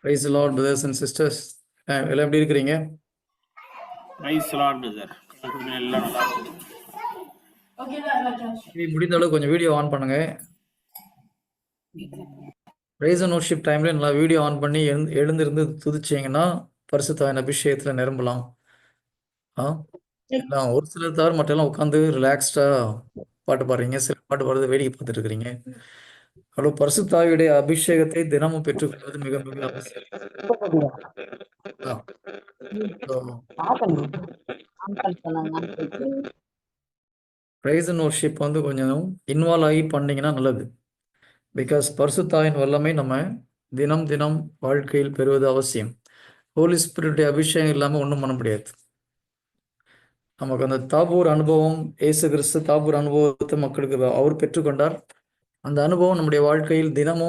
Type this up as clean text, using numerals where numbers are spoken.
Price the Lord brothers and sisters. எல்லாம் எப்படி இருக்கிறீங்க? Praise Lord brother. எல்லாம் நல்லா இருக்கு. முடிந்த அளவு கொஞ்சம் வீடியோ ஆன் பண்ணுங்க. பிரைஸ் அண்ட் வொர்ஷிப் டைம்ல நல்லா வீடியோ ஆன் பண்ணி எழுந்திருந்து துதிச்சீங்கன்னா பரிசுத்தாவின் அபிஷேகத்துல நிரம்பலாம். எல்லாம் ஒரு சிலர் தவிர மட்டும் எல்லாம் உட்காந்து ரிலாக்ஸ்டா பாட்டு பாடுறீங்க, சில பாட்டு பாடுறது வேடிக்கை பார்த்துட்டு இருக்கிறீங்க. அவ்வளவு பரிசுத்தாவியுடைய அபிஷேகத்தை தினமும் பெற்றுக்கொள்வது மிக மிக அவசியம். பிரைஸ் அண்ட் வொர்ஷிப் வந்து கொஞ்சம் இன்வால்வ் ஆகி பண்ணீங்கன்னா நல்லது. பிகாஸ் பரிசுத்தாவின் வல்லமை நம்ம தினம் தினம் வாழ்க்கையில் பெறுவது அவசியம். ஹோலி ஸ்பிரிட் அபிஷேகம் இல்லாமல் ஒன்றும் பண்ண முடியாது. நமக்கு அந்த தாபூர் அனுபவம், இயேசு கிறிஸ்து தாபூர் அனுபவத்தை மக்களுக்கு அவர் பெற்றுக்கொண்டார். அந்த அனுபவம் நம்முடைய வாழ்க்கையில் தினமும்